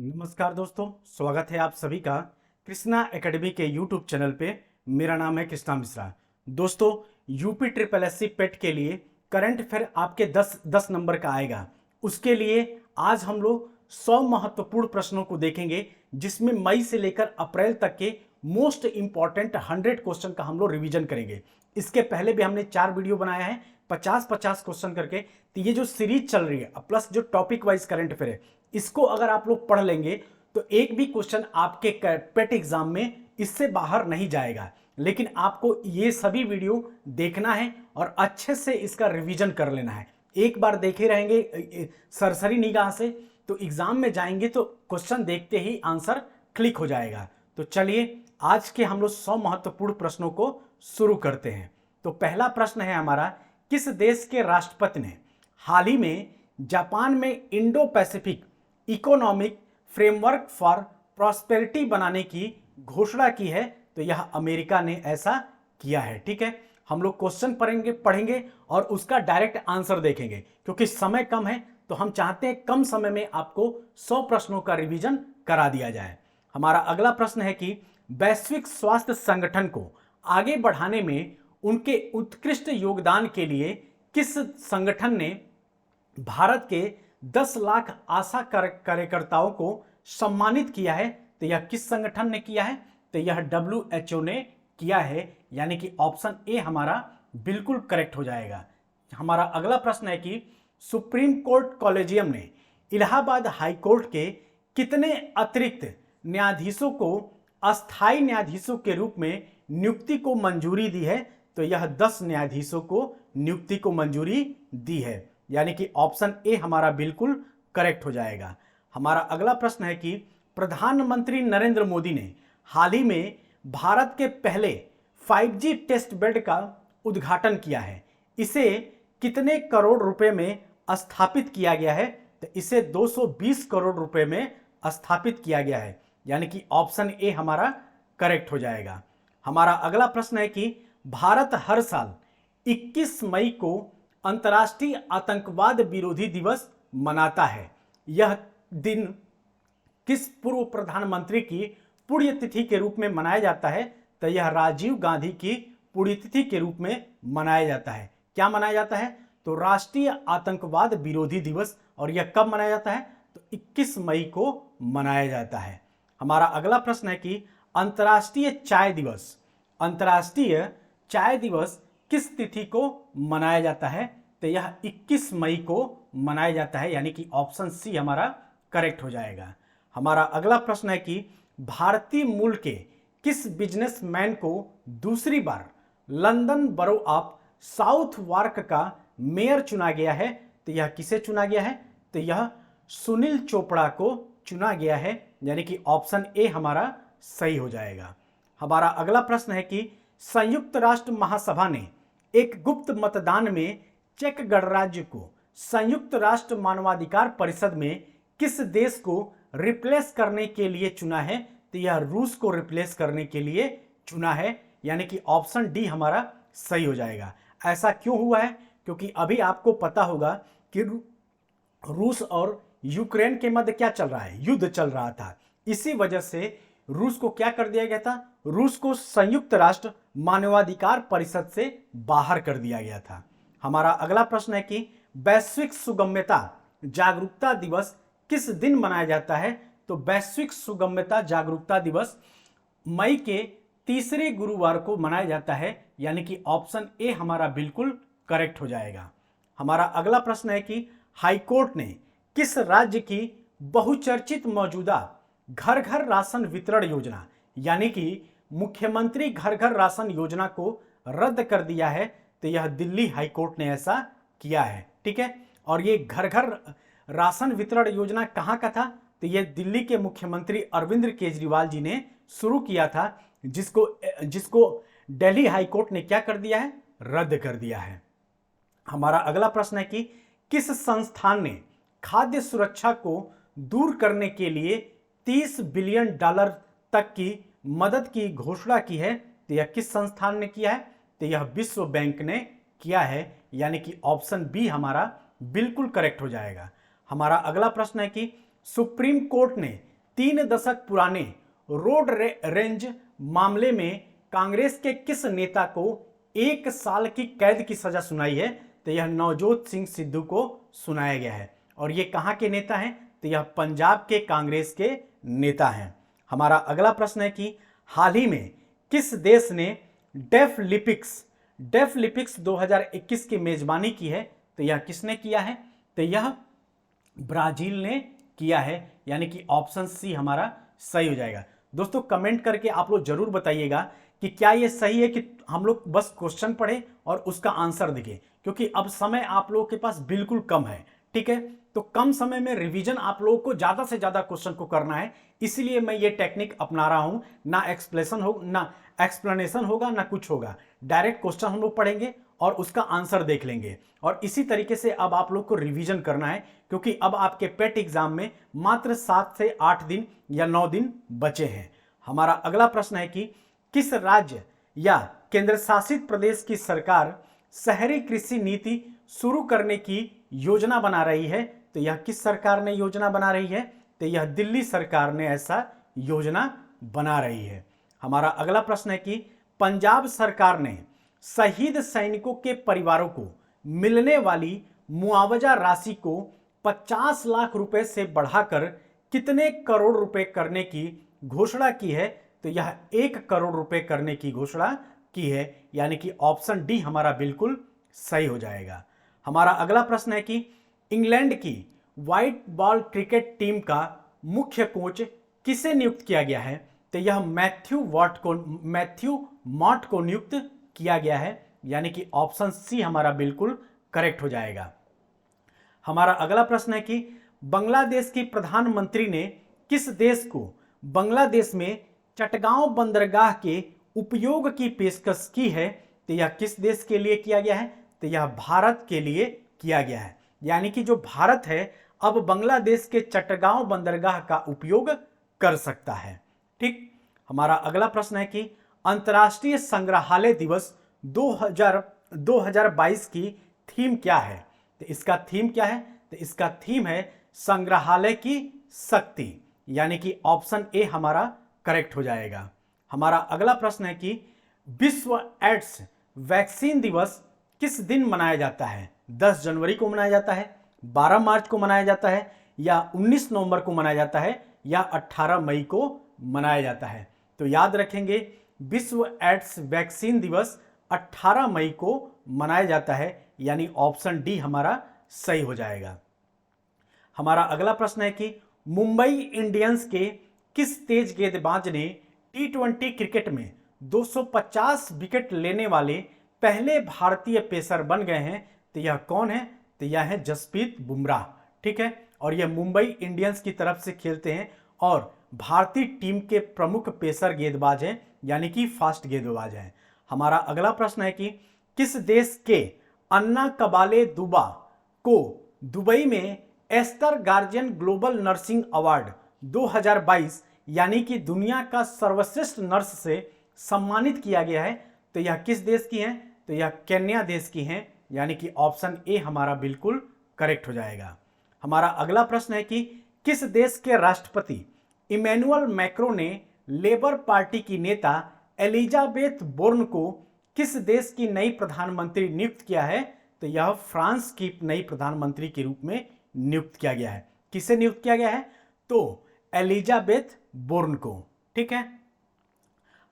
नमस्कार दोस्तों, स्वागत है आप सभी का कृष्णा एकेडमी के यूट्यूब चैनल पे। मेरा नाम है कृष्णा मिश्रा। दोस्तों, यूपी ट्रिपल एससी पेट के लिए करंट अफेयर आपके 10 नंबर का आएगा। उसके लिए आज हम लोग 100 महत्वपूर्ण प्रश्नों को देखेंगे, जिसमें मई से लेकर अप्रैल तक के मोस्ट इंपॉर्टेंट 100 क्वेश्चन का हम लोग रिवीजन करेंगे। इसके पहले भी हमने 4 वीडियो बनाया है 50-50 क्वेश्चन करके। तो ये जो सीरीज चल रही है प्लस जो टॉपिक वाइज करंट अफेयर है, इसको अगर आप लोग पढ़ लेंगे तो एक भी क्वेश्चन आपके पेट एग्जाम में इससे बाहर नहीं जाएगा। लेकिन आपको ये सभी वीडियो देखना है और अच्छे से इसका रिवीजन कर लेना है। एक बार देखे रहेंगे सरसरी निगाह से तो एग्जाम में जाएंगे तो क्वेश्चन देखते ही आंसर क्लिक हो जाएगा। तो चलिए आज के हम लोग 100 महत्वपूर्ण प्रश्नों को शुरू करते हैं। तो पहला प्रश्न है हमारा, किस देश के राष्ट्रपति ने हाल ही में जापान में Indo Pacific economic framework for prosperity बनाने की घोषणा की है? तो यह अमेरिका ने ऐसा किया है। ठीक है, हम लोग क्वेश्चन पढ़ेंगे और उसका डायरेक्ट आंसर देखेंगे। क्योंकि समय कम है तो हम चाहते हैं कम समय में आपको 100 प्रश्नों का रिवीजन करा दिया जाए। हमारा अगला प्रश्न है कि वैश्विक स्वास्थ्य संगठन को आगे बढ़ाने में उनके उत्कृष्ट योगदान के लिए किस संगठन ने भारत के 10 लाख आशा कार्यकर्ताओं को सम्मानित किया है? तो यह किस संगठन ने किया है? तो यह WHO ने किया है, यानी कि ऑप्शन ए हमारा बिल्कुल करेक्ट हो जाएगा। हमारा अगला प्रश्न है कि सुप्रीम कोर्ट कॉलेजियम ने इलाहाबाद हाई कोर्ट के कितने अतिरिक्त न्यायाधीशों को अस्थायी न्यायाधीशों के रूप में नियुक्ति को मंजूरी दी है? तो यह 10 न्यायाधीशों को नियुक्ति को मंजूरी दी है, यानी कि ऑप्शन ए हमारा बिल्कुल करेक्ट हो जाएगा। हमारा अगला प्रश्न है कि प्रधानमंत्री नरेंद्र मोदी ने हाल ही में भारत के पहले 5G टेस्ट बेड का उद्घाटन किया है। इसे कितने करोड़ रुपए में स्थापित किया गया है? तो इसे 220 करोड़ रुपए में स्थापित किया गया है, यानी कि ऑप्शन ए हमारा करेक्ट हो जाएगा। हमारा अगला प्रश्न है कि भारत हर साल 21 मई को अंतर्राष्ट्रीय आतंकवाद विरोधी दिवस मनाता है। यह दिन किस पूर्व प्रधानमंत्री की पुण्यतिथि के रूप में मनाया जाता है? तो यह राजीव गांधी की पुण्यतिथि के रूप में मनाया जाता है। क्या मनाया जाता है? तो राष्ट्रीय आतंकवाद विरोधी दिवस। और यह कब मनाया जाता है? तो 21 मई को मनाया जाता है। हमारा अगला प्रश्न है कि अंतर्राष्ट्रीय चाय दिवस किस तिथि को मनाया जाता है? तो यह 21 मई को मनाया जाता है, यानी कि ऑप्शन सी हमारा करेक्ट हो जाएगा। हमारा अगला प्रश्न है कि भारतीय मूल के किस बिजनेसमैन को दूसरी बार लंदन बरो ऑफ साउथ वार्क का मेयर चुना गया है? तो यह किसे चुना गया है? तो यह सुनील चोपड़ा को चुना गया है, यानी कि ऑप्शन ए हमारा सही हो जाएगा। हमारा अगला प्रश्न है कि संयुक्त राष्ट्र महासभा ने एक गुप्त मतदान में चेक गणराज्य को संयुक्त राष्ट्र मानवाधिकार परिषद में किस देश को रिप्लेस करने के लिए चुना है? तो यह रूस को रिप्लेस करने के लिए चुना है, यानी कि ऑप्शन डी हमारा सही हो जाएगा। ऐसा क्यों हुआ है? क्योंकि अभी आपको पता होगा कि रूस और यूक्रेन के मध्य क्या चल रहा है, युद्ध चल रहा था। इसी वजह से रूस को क्या कर दिया गया था? रूस को संयुक्त राष्ट्र मानवाधिकार परिषद से बाहर कर दिया गया था। हमारा अगला प्रश्न है कि वैश्विक सुगम्यता जागरूकता दिवस किस दिन मनाया जाता है? तो वैश्विक सुगम्यता जागरूकता दिवस मई के तीसरे गुरुवार को मनाया जाता है, यानी कि ऑप्शन ए हमारा बिल्कुल करेक्ट हो जाएगा। हमारा अगला प्रश्न है कि हाईकोर्ट ने किस राज्य की बहुचर्चित मौजूदा घर घर राशन वितरण योजना, यानी कि मुख्यमंत्री घर घर राशन योजना को रद्द कर दिया है? तो यह दिल्ली हाईकोर्ट ने ऐसा किया है। ठीक है, और ये घर घर राशन वितरण योजना कहाँ का था? तो यह दिल्ली के मुख्यमंत्री अरविंद केजरीवाल जी ने शुरू किया था, जिसको दिल्ली हाईकोर्ट ने क्या कर दिया है? रद्द कर दिया है। हमारा अगला प्रश्न है कि किस संस्थान ने खाद्य सुरक्षा को दूर करने के लिए $30 बिलियन तक की मदद की घोषणा की है? तो यह किस संस्थान ने किया है? तो यह विश्व बैंक ने किया है, यानी कि ऑप्शन बी हमारा बिल्कुल करेक्ट हो जाएगा। हमारा अगला प्रश्न है कि सुप्रीम कोर्ट ने 3 दशक पुराने रोड रेंज मामले में कांग्रेस के किस नेता को 1 साल की कैद की सजा सुनाई है? तो यह नवजोत सिंह सिद्धू को सुनाया गया है। और ये कहां के नेता हैं? तो यह पंजाब के कांग्रेस के नेता हैं। हमारा अगला प्रश्न है कि हाल ही में किस देश ने डेफलिपिक्स 2021 की मेजबानी की है? तो यह किसने किया है? तो यह ब्राजील ने किया है, यानी कि ऑप्शन सी हमारा सही हो जाएगा। दोस्तों कमेंट करके आप लोग जरूर बताइएगा कि क्या ये सही है कि हम लोग बस क्वेश्चन पढ़े और उसका आंसर देखें, क्योंकि अब समय आप लोगों के पास बिल्कुल कम है। ठीक है, तो कम समय में रिवीजन आप लोगों को ज्यादा से ज्यादा क्वेश्चन को करना है, इसलिए मैं ये टेक्निक अपना रहा हूं। ना एक्सप्लेनेशन होगा ना कुछ होगा, डायरेक्ट क्वेश्चन हम लोग पढ़ेंगे और उसका आंसर देख लेंगे। और इसी तरीके से अब आप लोग को रिवीजन करना है, क्योंकि अब आपके पेट एग्जाम में मात्र 7 से 8 दिन या 9 दिन बचे हैं। हमारा अगला प्रश्न है कि किस राज्य या केंद्र शासित प्रदेश की सरकार शहरी कृषि नीति शुरू करने की योजना बना रही है? तो यह किस सरकार ने योजना बना रही है? तो यह दिल्ली सरकार ने ऐसा योजना बना रही है। हमारा अगला प्रश्न है कि पंजाब सरकार ने शहीद सैनिकों के परिवारों को मिलने वाली मुआवजा राशि को 50 लाख रुपए से बढ़ाकर कितने करोड़ रुपए करने की घोषणा की है? तो यह 1 करोड़ रुपए करने की घोषणा की है, यानी कि ऑप्शन डी हमारा बिल्कुल सही हो जाएगा। हमारा अगला प्रश्न है कि इंग्लैंड की व्हाइट बॉल क्रिकेट टीम का मुख्य कोच किसे नियुक्त किया गया है? तो यह मैथ्यू मॉट को नियुक्त किया गया है, यानी कि ऑप्शन सी हमारा बिल्कुल करेक्ट हो जाएगा। हमारा अगला प्रश्न है कि बांग्लादेश की प्रधानमंत्री ने किस देश को बांग्लादेश में चटगांव बंदरगाह के उपयोग की पेशकश की है? तो यह किस देश के लिए किया गया है? तो यह भारत के लिए किया गया है, यानी कि जो भारत है अब बांग्लादेश के चटगांव बंदरगाह का उपयोग कर सकता है। ठीक, हमारा अगला प्रश्न है कि अंतर्राष्ट्रीय संग्रहालय दिवस 2022 की थीम क्या है? तो इसका थीम क्या है? तो इसका थीम है संग्रहालय की शक्ति, यानी कि ऑप्शन ए हमारा करेक्ट हो जाएगा। हमारा अगला प्रश्न है कि विश्व एड्स वैक्सीन दिवस किस दिन मनाया जाता है? 10 जनवरी को मनाया जाता है, 12 मार्च को मनाया जाता है, या 19 नवंबर को मनाया जाता है, या 18 मई को मनाया जाता है? तो याद रखेंगे विश्व एड्स वैक्सीन दिवस 18 मई को मनाया जाता है, यानी ऑप्शन डी हमारा सही हो जाएगा। हमारा अगला प्रश्न है कि मुंबई इंडियंस के किस तेज गेंदबाज ने T20 क्रिकेट में 250 विकेट लेने वाले पहले भारतीय पेसर बन गए हैं? तो यह कौन है? तो यह है जसप्रीत बुमराह। ठीक है, और यह मुंबई इंडियंस की तरफ से खेलते हैं और भारतीय टीम के प्रमुख पेसर गेंदबाज हैं, यानी कि फास्ट गेंदबाज हैं। हमारा अगला प्रश्न है कि किस देश के अन्ना कबाले दुबा को दुबई में Aster Guardian Global Nursing Award 2022 यानी कि दुनिया का सर्वश्रेष्ठ नर्स से सम्मानित किया गया है? तो यह किस देश की हैं? तो यह केन्या देश की हैं, यानी कि ऑप्शन ए हमारा बिल्कुल करेक्ट हो जाएगा। हमारा अगला प्रश्न है कि किस देश के राष्ट्रपति इमैनुअल मैक्रो ने लेबर पार्टी की नेता एलिजाबेथ बोर्न को किस देश की नई प्रधानमंत्री नियुक्त किया है? तो यह फ्रांस की नई प्रधानमंत्री के रूप में नियुक्त किया गया है। किसे नियुक्त किया गया है? तो एलिजाबेथ बोर्न को। ठीक है,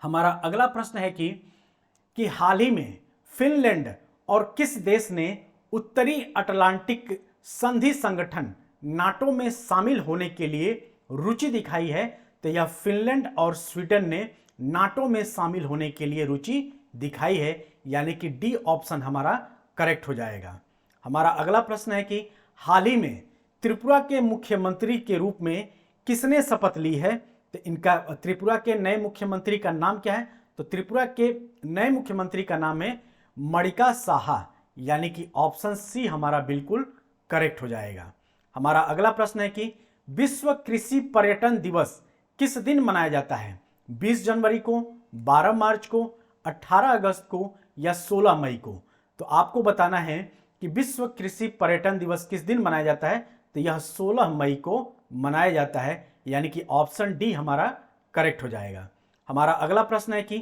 हमारा अगला प्रश्न है कि हाल ही में फिनलैंड और किस देश ने उत्तरी अटलांटिक संधि संगठन नाटो में शामिल होने के लिए रुचि दिखाई है? तो यह फिनलैंड और स्वीडन ने नाटो में शामिल होने के लिए रुचि दिखाई है, यानी कि डी ऑप्शन हमारा करेक्ट हो जाएगा। हमारा अगला प्रश्न है कि हाल ही में त्रिपुरा के मुख्यमंत्री के रूप में किसने शपथ ली है? तो इनका त्रिपुरा के नए मुख्यमंत्री का नाम क्या है? तो त्रिपुरा के नए मुख्यमंत्री का नाम है मणिका साहा, यानी कि ऑप्शन सी हमारा बिल्कुल करेक्ट हो जाएगा। हमारा अगला प्रश्न है कि विश्व कृषि पर्यटन दिवस किस दिन मनाया जाता है? 20 जनवरी को, 12 मार्च को, 18 अगस्त को, या 16 मई को? तो आपको बताना है कि विश्व कृषि पर्यटन दिवस किस दिन मनाया जाता है। तो यह 16 मई को मनाया जाता है, यानी कि ऑप्शन डी हमारा करेक्ट हो जाएगा। हमारा अगला प्रश्न है कि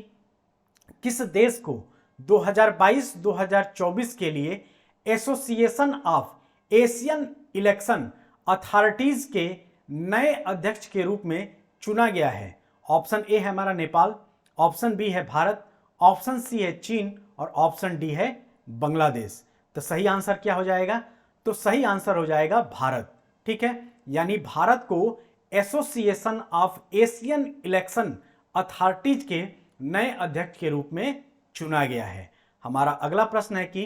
किस देश को 2022-2024 के लिए association of Asian election authorities के नए अध्यक्ष के रूप में चुना गया है? ऑप्शन ए है हमारा नेपाल, ऑप्शन बी है भारत, ऑप्शन सी है चीन और ऑप्शन डी है बांग्लादेश। तो सही आंसर क्या हो जाएगा? तो सही आंसर हो जाएगा भारत। ठीक है, यानी भारत को association of Asian election authorities के नए अध्यक्ष के रूप में चुना गया है। हमारा अगला प्रश्न है कि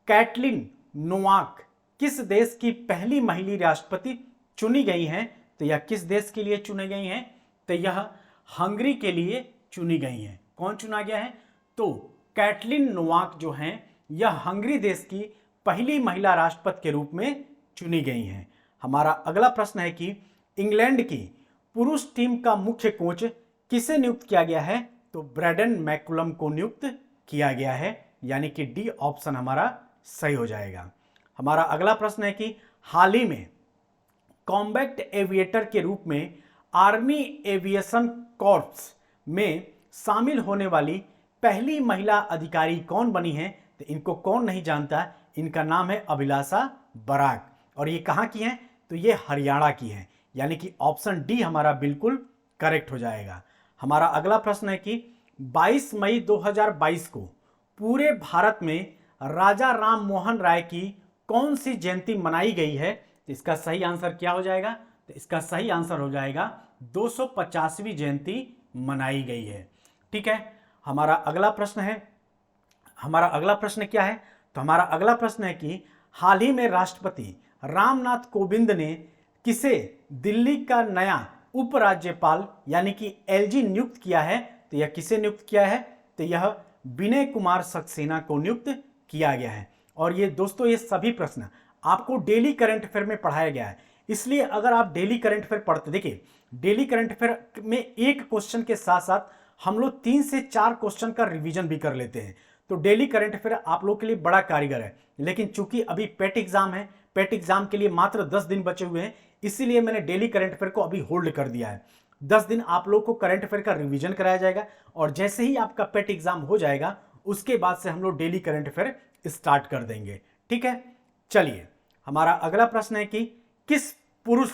कैटलिन नोवाक किस देश की पहली महिला राष्ट्रपति चुनी गई हैं? तो यह किस देश के लिए चुनी गई हैं? तो यह हंगरी के लिए चुनी गई हैं। कौन चुना गया है? तो कैटलिन नोवाक जो हैं यह हंगरी देश की पहली महिला राष्ट्रपति के रूप में चुनी गई हैं। हमारा अगला प्रश्न है कि इंग्लैंड की पुरुष टीम का मुख्य कोच किसे नियुक्त किया गया है? तो ब्रैडन मैकुलम को नियुक्त किया गया है, यानी कि डी ऑप्शन हमारा सही हो जाएगा। हमारा अगला प्रश्न है कि हाल ही में कॉम्बैट एविएटर के रूप में आर्मी एविएशन कॉर्प्स में शामिल होने वाली पहली महिला अधिकारी कौन बनी है? तो इनको कौन नहीं जानता, इनका नाम है अभिलाषा बराक और ये कहाँ की हैं? तो ये हरियाणा की हैं, यानी कि ऑप्शन डी हमारा बिल्कुल करेक्ट हो जाएगा। हमारा अगला प्रश्न है कि 22 मई 2022 को पूरे भारत में राजा राम मोहन राय की कौन सी जयंती मनाई गई है? तो इसका सही आंसर क्या हो जाएगा? तो इसका सही आंसर हो जाएगा 250वीं जयंती मनाई गई है। ठीक है, हमारा अगला प्रश्न क्या है? तो हमारा अगला प्रश्न है कि हाल ही में राष्ट्रपति रामनाथ कोविंद ने किसे दिल्ली का नया उपराज्यपाल यानी कि एलजी नियुक्त किया है? तो यह किसे नियुक्त किया है? तो यह विनय कुमार सक्सेना को नियुक्त किया गया है। और ये दोस्तों ये सभी प्रश्न आपको डेली करंट अफेयर में पढ़ाया गया है, इसलिए अगर आप डेली करंट अफेयर पढ़ते, देखिए डेली करंट अफेयर में एक क्वेश्चन के साथ साथ हम लोग 3 से 4 क्वेश्चन का रिवीजन भी कर लेते हैं, तो डेली करंट अफेयर आप लोग के लिए बड़ा कारीगर है। लेकिन चूंकि अभी पेट एग्जाम है, पेट एग्जाम के लिए मात्र 10 दिन बचे हुए हैं, इसीलिए मैंने डेली करंट अफेयर को अभी होल्ड कर दिया है। 10 दिन आप लोग को करंट अफेयर का रिवीजन कराया जाएगा और जैसे ही आपका पेट एग्जाम हो जाएगा उसके बाद से हम लोग डेली करंट अफेयर स्टार्ट कर देंगे। ठीक है, चलिए हमारा अगला प्रश्न है कि किस पुरुष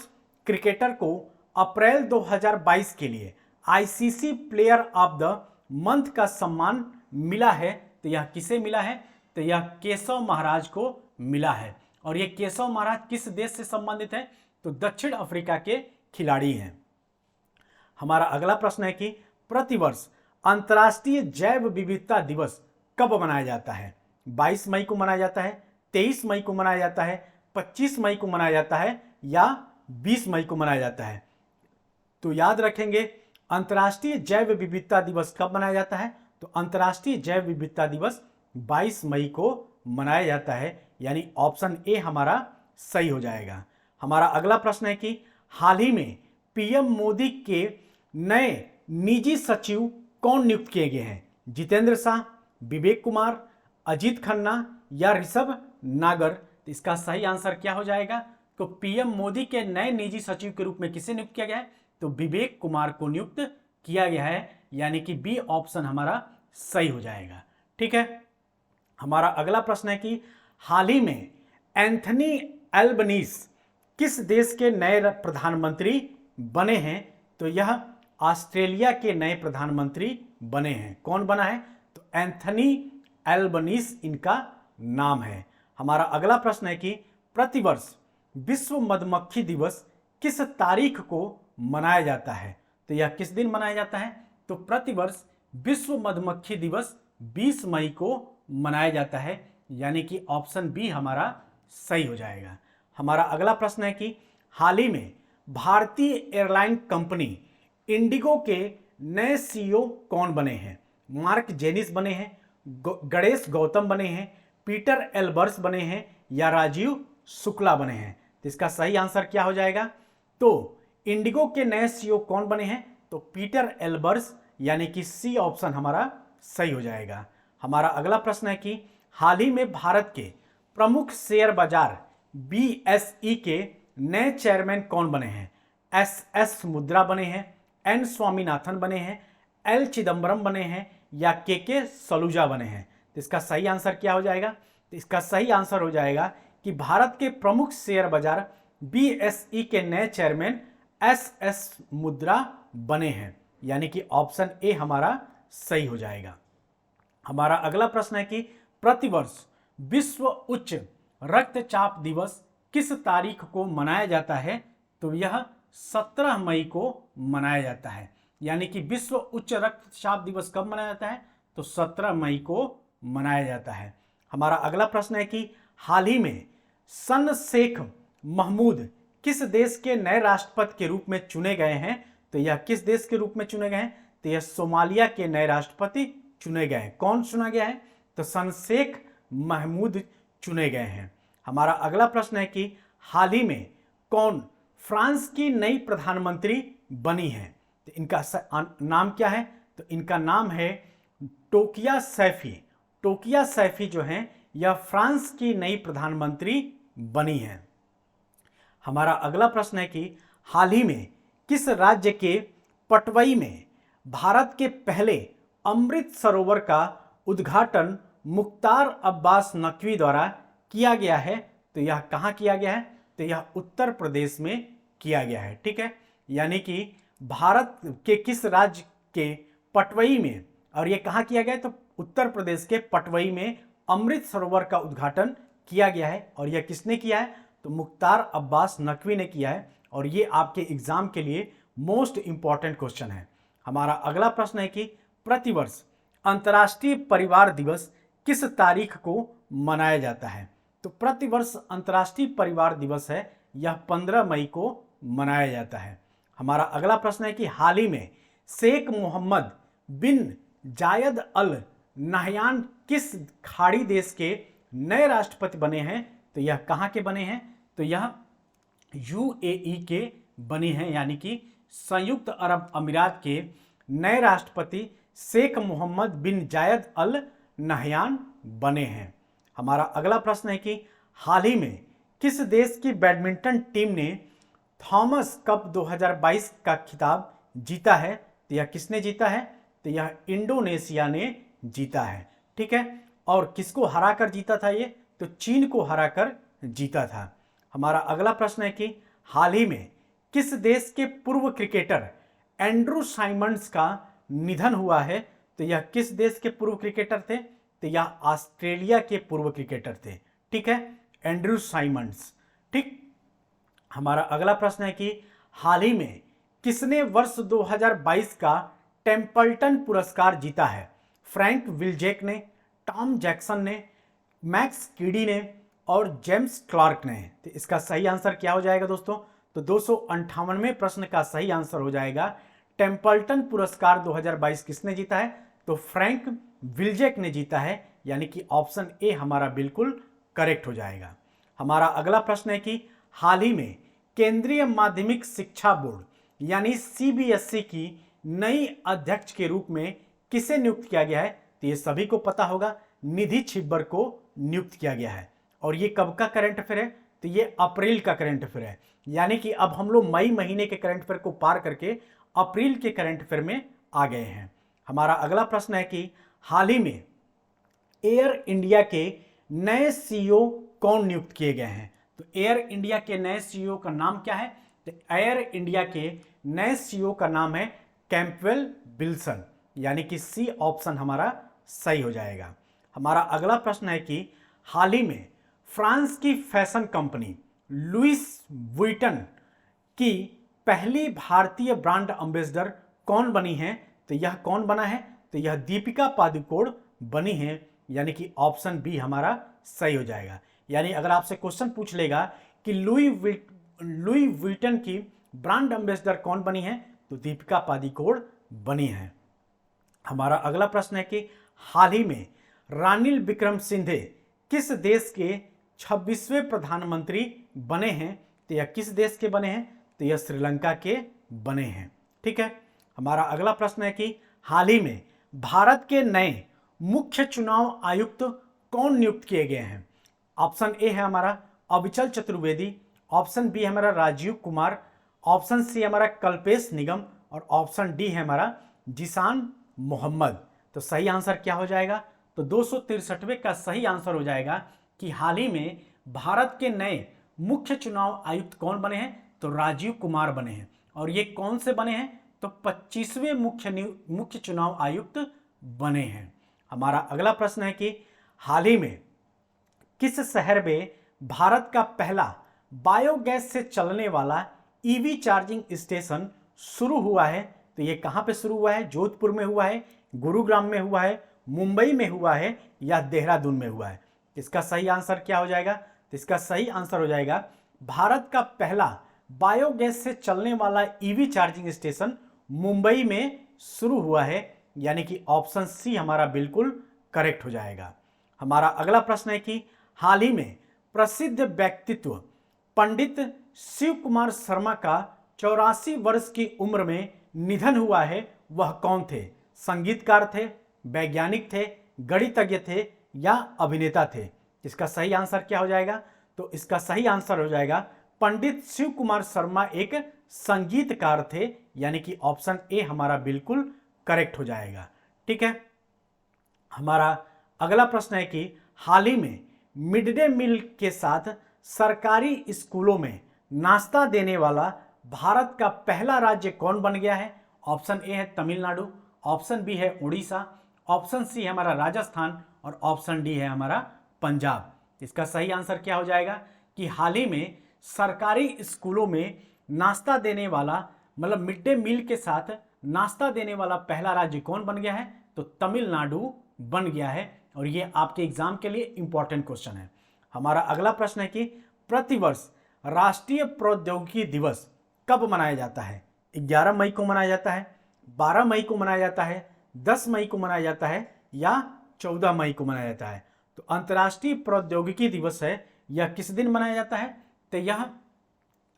क्रिकेटर को अप्रैल 2022 के लिए ICC player of the month का सम्मान मिला है? तो यह किसे मिला है? तो यह केशव महाराज को मिला है। और यह केशव महाराज किस देश से संबंधित है? तो दक्षिण अफ्रीका के खिलाड़ी हैं। हमारा अगला प्रश्न है कि प्रतिवर्ष अंतर्राष्ट्रीय जैव विविधता दिवस कब मनाया जाता है? 22 मई को मनाया जाता है, 23 मई को मनाया जाता है, 25 मई को मनाया जाता है या 20 मई को मनाया जाता है? तो याद रखेंगे अंतर्राष्ट्रीय जैव विविधता दिवस कब मनाया जाता है? तो अंतर्राष्ट्रीय जैव विविधता दिवस 22 मई को मनाया जाता है, यानी ऑप्शन ए हमारा सही हो जाएगा। हमारा अगला प्रश्न है कि हाल ही में पीएम मोदी के नए निजी सचिव कौन नियुक्त किए गए हैं? जितेंद्र शाह, विवेक कुमार, अजीत खन्ना या ऋषभ नागर? तो इसका सही आंसर क्या हो जाएगा? तो पीएम मोदी के नए निजी सचिव के रूप में किसे नियुक्त किया गया है? तो विवेक कुमार को नियुक्त किया गया है, यानी कि बी ऑप्शन हमारा सही हो जाएगा। ठीक है, हमारा अगला प्रश्न है कि हाल ही में एंथनी एल्बनीज किस देश के नए प्रधानमंत्री बने हैं? तो यह ऑस्ट्रेलिया के नए प्रधानमंत्री बने हैं। कौन बना है? तो एंथनी एल्बनीज इनका नाम है। हमारा अगला प्रश्न है कि प्रतिवर्ष विश्व मधुमक्खी दिवस किस तारीख को मनाया जाता है? तो यह किस दिन मनाया जाता है? तो प्रतिवर्ष विश्व मधुमक्खी दिवस 20 मई को मनाया जाता है, यानी कि ऑप्शन बी हमारा सही हो जाएगा। हमारा अगला प्रश्न है कि हाल ही में भारतीय एयरलाइन कंपनी इंडिगो के नए सीईओ कौन बने हैं? मार्क जेनिस बने हैं, गणेश गौतम बने हैं, पीटर एल्बर्स बने हैं या राजीव शुक्ला बने हैं? तो इसका सही आंसर क्या हो जाएगा? तो इंडिगो के नए सीईओ कौन बने हैं? तो पीटर एल्बर्स, यानी कि सी ऑप्शन हमारा सही हो जाएगा। हमारा अगला प्रश्न है कि हाल ही में भारत के प्रमुख शेयर बाजार BSE के नए चेयरमैन कौन बने हैं? एस मुद्रा बने हैं, एन स्वामीनाथन बने हैं, एल चिदम्बरम बने हैं या के सलूजा बने हैं? तो इसका सही आंसर क्या हो जाएगा? तो इसका सही आंसर हो जाएगा कि भारत के प्रमुख शेयर बाजार BSE के नए चेयरमैन एस मुद्रा बने हैं, यानी कि ऑप्शन ए हमारा सही हो जाएगा। हमारा अगला प्रश्न है कि प्रतिवर्ष विश्व उच्च रक्तचाप दिवस किस तारीख को मनाया जाता है? तो यह 17 मई को मनाया जाता है, यानी कि विश्व उच्च रक्तचाप दिवस कब मनाया जाता है? तो 17 मई को मनाया जाता है। हमारा अगला प्रश्न है कि हाल ही में सन शेख महमूद किस देश के नए राष्ट्रपति के रूप में चुने गए हैं? तो यह किस देश के रूप में चुने गए हैं? तो यह सोमालिया के नए राष्ट्रपति चुने गए हैं। कौन चुना गया है? तो सन शेख महमूद चुने गए हैं। हमारा अगला प्रश्न है कि हाल ही में कौन फ्रांस की नई प्रधानमंत्री बनी है? तो इनका नाम क्या है? तो इनका नाम है टोकिया सैफी। टोकिया सैफी जो है यह फ्रांस की नई प्रधानमंत्री बनी है। हमारा अगला प्रश्न है कि हाल ही में किस राज्य के पटवई में भारत के पहले अमृत सरोवर का उद्घाटन मुख्तार अब्बास नकवी द्वारा किया गया है? तो यह कहाँ किया गया है? तो यह उत्तर प्रदेश में किया गया है। ठीक है, यानी कि भारत के किस राज्य के पटवई में, और यह कहाँ किया गया है? तो उत्तर प्रदेश के पटवई में अमृत सरोवर का उद्घाटन किया गया है। और यह किसने किया है? तो मुख्तार अब्बास नकवी ने किया है। और ये आपके एग्जाम के लिए मोस्ट इंपॉर्टेंट क्वेश्चन है। हमारा अगला प्रश्न है कि प्रतिवर्ष अंतर्राष्ट्रीय परिवार दिवस किस तारीख को मनाया जाता है? तो प्रतिवर्ष अंतर्राष्ट्रीय परिवार दिवस है यह 15 मई को मनाया जाता है। हमारा अगला प्रश्न है कि हाल ही में शेख मोहम्मद बिन जायद अल नहयान किस खाड़ी देश के नए राष्ट्रपति बने हैं? तो यह कहाँ के बने हैं? तो यह UAE के बने हैं, यानी कि संयुक्त अरब अमीरात के नए राष्ट्रपति शेख मोहम्मद बिन जायद अल नहयान बने हैं। हमारा अगला प्रश्न है कि हाल ही में किस देश की बैडमिंटन टीम ने थॉमस कप 2022 का खिताब जीता है? तो यह किसने जीता है? तो यह इंडोनेशिया ने जीता है। ठीक है, और किसको हराकर जीता था ये? तो चीन को हराकर जीता था। हमारा अगला प्रश्न है कि हाल ही में किस देश के पूर्व क्रिकेटर एंड्रू साइमंड्स का निधन हुआ है? तो यह किस देश के पूर्व क्रिकेटर थे? तो यह ऑस्ट्रेलिया के पूर्व क्रिकेटर थे। ठीक है, एंड्रू साइमंड्स। ठीक, हमारा अगला प्रश्न है कि हाल ही में किसने वर्ष 2022 का टेम्पल्टन पुरस्कार जीता है? फ्रैंक विल्जेक ने, टॉम जैक्सन ने, मैक्स कीडी ने और जेम्स क्लार्क ने। तो इसका सही आंसर क्या हो जाएगा दोस्तों? तो 258वें प्रश्न का सही आंसर हो जाएगा टेम्पल्टन पुरस्कार 2022 किसने जीता है? तो फ्रैंक विल्जेक ने जीता है, यानी कि ऑप्शन ए हमारा बिल्कुल करेक्ट हो जाएगा। हमारा अगला प्रश्न है कि हाल ही में केंद्रीय माध्यमिक शिक्षा बोर्ड यानी CBSE की नई अध्यक्ष के रूप में किसे नियुक्त किया गया है? तो ये सभी को पता होगा, निधि छिब्बर को नियुक्त किया गया है। और ये कब का करंट अफेयर है? तो ये अप्रैल का करंट अफेयर है, यानी कि अब हम लोग मई महीने के करंट अफेयर को पार करके अप्रैल के करंट अफेयर में आ गए हैं। हमारा अगला प्रश्न है कि हाल ही में एयर इंडिया के नए CEO कौन नियुक्त किए गए हैं? तो एयर इंडिया के नए CEO का नाम क्या है? तो एयर इंडिया के नए CEO का नाम है कैंपवेल विल्सन, यानी कि सी ऑप्शन हमारा सही हो जाएगा। हमारा अगला प्रश्न है कि हाल ही में फ्रांस की फैशन कंपनी लुइस वुइटन की पहली भारतीय ब्रांड एम्बेसडर कौन बनी है? तो यह कौन बना है? तो यह दीपिका पादुकोण बनी है, यानी कि ऑप्शन बी हमारा सही हो जाएगा। यानी अगर आपसे क्वेश्चन पूछ लेगा कि लुई वुइटन की ब्रांड एम्बेसडर कौन बनी है? तो दीपिका पादुकोण बनी है। हमारा अगला प्रश्न है कि हाल ही में रानिल विक्रमसिंघे किस देश के 26वें प्रधानमंत्री बने हैं? तो यह किस देश के बने हैं? तो यह श्रीलंका के बने हैं। ठीक है, हमारा अगला प्रश्न है कि हाल ही में भारत के नए मुख्य चुनाव आयुक्त कौन नियुक्त किए गए हैं? ऑप्शन ए है हमारा अविचल चतुर्वेदी, ऑप्शन बी है हमारा राजीव कुमार, ऑप्शन सी हमारा कल्पेश निगम और ऑप्शन डी है हमारा जिशान मोहम्मद। तो सही आंसर क्या हो जाएगा? तो 263वें का सही आंसर हो जाएगा कि हाल ही में भारत के नए मुख्य चुनाव आयुक्त कौन बने हैं? तो राजीव कुमार बने हैं। और ये कौन से बने हैं? तो 25वें मुख्य चुनाव आयुक्त बने हैं। हमारा अगला प्रश्न है कि हाल ही में किस शहर में भारत का पहला बायोगैस से चलने वाला ईवी चार्जिंग स्टेशन शुरू हुआ है? तो ये कहां पे शुरू हुआ है? जोधपुर में हुआ है, गुरुग्राम में हुआ है, मुंबई में हुआ है या देहरादून में हुआ है? इसका सही आंसर क्या हो जाएगा? तो इसका सही आंसर हो जाएगा भारत का पहला बायोगैस से चलने वाला ईवी चार्जिंग स्टेशन मुंबई में शुरू हुआ है, यानी कि ऑप्शन सी हमारा बिल्कुल करेक्ट हो जाएगा। हमारा अगला प्रश्न है कि हाल ही में प्रसिद्ध व्यक्तित्व पंडित शिव कुमार शर्मा का 84 वर्ष की उम्र में निधन हुआ है, वह कौन थे? संगीतकार थे, वैज्ञानिक थे, गणितज्ञ थे या अभिनेता थे? इसका सही आंसर क्या हो जाएगा? तो इसका सही आंसर हो जाएगा पंडित शिव कुमार शर्मा एक संगीतकार थे, यानी कि ऑप्शन ए हमारा बिल्कुल करेक्ट हो जाएगा। ठीक है। हमारा अगला प्रश्न है कि हाल ही में मिड डे मील के साथ सरकारी स्कूलों में नाश्ता देने वाला भारत का पहला राज्य कौन बन गया है? ऑप्शन ए है तमिलनाडु, ऑप्शन बी है उड़ीसा, ऑप्शन सी है हमारा राजस्थान और ऑप्शन डी है हमारा पंजाब। इसका सही आंसर क्या हो जाएगा कि हाल ही में सरकारी स्कूलों में नाश्ता देने वाला, मतलब मिड डे मील के साथ नाश्ता देने वाला पहला राज्य कौन बन गया है? तो तमिलनाडु बन गया है। और ये आपके एग्जाम के लिए इंपॉर्टेंट क्वेश्चन है। हमारा अगला प्रश्न है कि प्रतिवर्ष राष्ट्रीय प्रौद्योगिकी दिवस कब मनाया जाता है? 11 मई को मनाया जाता है, 12 मई को मनाया जाता है, 10 मई को मनाया जाता है या 14 मई को मनाया जाता है? तो अंतर्राष्ट्रीय प्रौद्योगिकी दिवस है, यह किस दिन मनाया जाता है? तो यह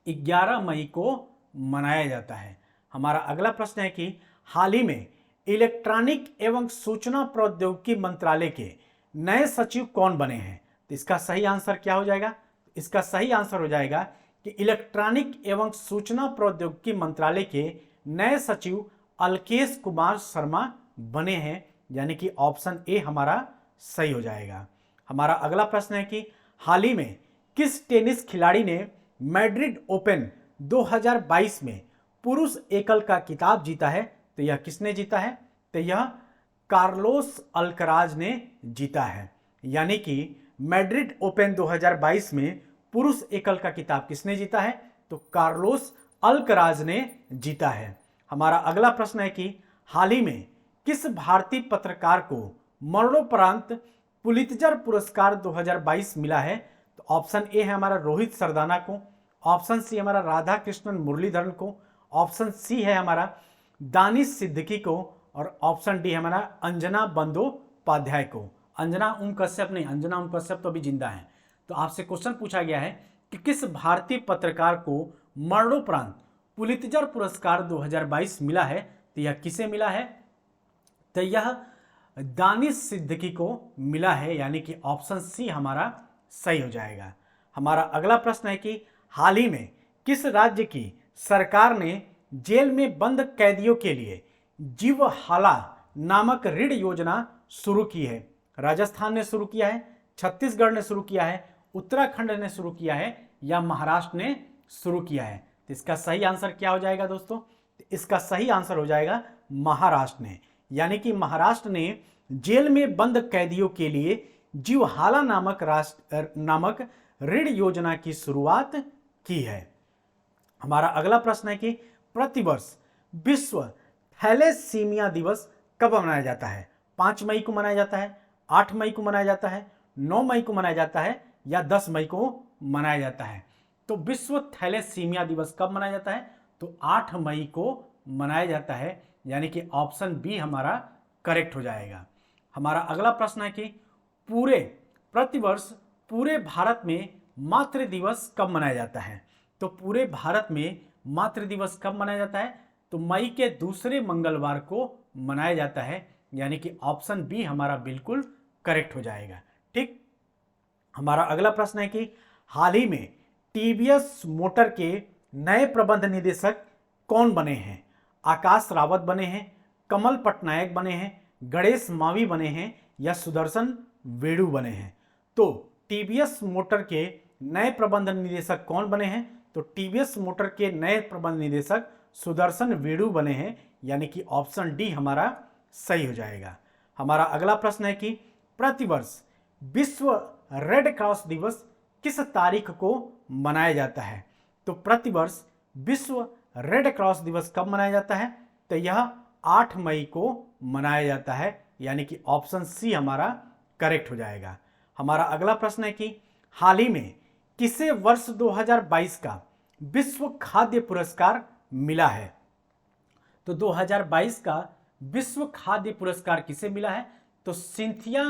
11 मई को मनाया जाता है। हमारा अगला प्रश्न है कि हाल ही में इलेक्ट्रॉनिक एवं सूचना प्रौद्योगिकी मंत्रालय के नए सचिव कौन बने हैं? तो इसका सही आंसर क्या हो जाएगा? इसका सही आंसर हो जाएगा कि इलेक्ट्रॉनिक एवं सूचना प्रौद्योगिकी मंत्रालय के नए सचिव अलकेश कुमार शर्मा बने हैं, यानी कि ऑप्शन ए हमारा सही हो जाएगा। हमारा अगला प्रश्न है कि हाल ही में किस टेनिस खिलाड़ी ने मैड्रिड ओपन 2022 में पुरुष एकल का खिताब जीता है? तो यह किसने जीता है? तो यह कार्लोस अल्कराज ने जीता है। यानी कि मैड्रिड ओपन 2022 में पुरुष एकल का खिताब किसने जीता है? तो कार्लोस अल्कराज ने जीता है। हमारा अगला प्रश्न है कि हाल ही में किस भारतीय पत्रकार को मरणोपरांत पुलित्जर पुरस्कार 2022 मिला है? तो ऑप्शन ए है हमारा रोहित सरदाना को, ऑप्शन सी हमारा राधा कृष्णन मुरलीधरन को, ऑप्शन सी है हमारा दानिश सिद्दीकी को और ऑप्शन डी है हमारा अंजना बंदोपाध्याय को। अंजना ओम कश्यप नहीं, अंजना ओम कश्यप तो अभी जिंदा है। तो आपसे क्वेश्चन पूछा गया है कि किस भारतीय पत्रकार को मरणोपरांत पुलित्जर पुरस्कार 2022 मिला है? तो यह किसे मिला है? तो यह दानिश सिद्दीकी को मिला है, यानी कि ऑप्शन सी हमारा सही हो जाएगा। हमारा अगला प्रश्न है कि हाल ही में किस राज्य की सरकार ने जेल में बंद कैदियों के लिए जीवहाला नामक ऋण योजना शुरू की है? राजस्थान ने शुरू किया है, छत्तीसगढ़ ने शुरू किया है, उत्तराखंड ने शुरू किया है या महाराष्ट्र ने शुरू किया है? तो इसका सही आंसर क्या हो जाएगा दोस्तों? इसका सही आंसर हो जाएगा महाराष्ट्र ने, यानी कि महाराष्ट्र ने जेल में बंद कैदियों के लिए जीवहाला नामक ऋण योजना की शुरुआत की है। हमारा अगला प्रश्न है कि प्रतिवर्ष विश्व थैलेसीमिया दिवस कब मनाया जाता है? 5 मई को मनाया जाता है, 8 मई को मनाया जाता है, 9 मई को मनाया जाता है या 10 मई को मनाया जाता है? तो विश्व थैलेसीमिया दिवस कब मनाया जाता है? तो 8 मई को मनाया जाता है, यानी कि ऑप्शन बी हमारा करेक्ट हो जाएगा। हमारा अगला प्रश्न है कि प्रतिवर्ष पूरे भारत में मातृ दिवस कब मनाया जाता है? तो पूरे भारत में मातृ दिवस कब मनाया जाता है? तो मई के दूसरे मंगलवार को मनाया जाता है, यानी कि ऑप्शन बी हमारा बिल्कुल करेक्ट हो जाएगा। ठीक। हमारा अगला प्रश्न है कि हाल ही में टीवीएस मोटर के नए प्रबंध निदेशक कौन बने हैं? आकाश रावत बने हैं, कमल पटनायक बने हैं, गणेश मावी बने हैं या सुदर्शन वेडू बने हैं? तो टीवीएस मोटर के नए प्रबंध निदेशक कौन बने हैं? तो टीवीएस मोटर के नए प्रबंध निदेशक सुदर्शन वेडू बने हैं, यानी कि ऑप्शन डी हमारा सही हो जाएगा। हमारा अगला प्रश्न है कि प्रतिवर्ष विश्व रेड क्रॉस दिवस किस तारीख को मनाया जाता है? तो प्रतिवर्ष विश्व रेड क्रॉस दिवस कब मनाया जाता है? तो यह 8 मई को मनाया जाता है, यानी कि ऑप्शन सी हमारा करेक्ट हो जाएगा। हमारा अगला प्रश्न है कि हाल ही में किसे वर्ष 2022 का विश्व खाद्य पुरस्कार मिला है? तो 2022 का विश्व खाद्य पुरस्कार किसे मिला है? तो सिंथिया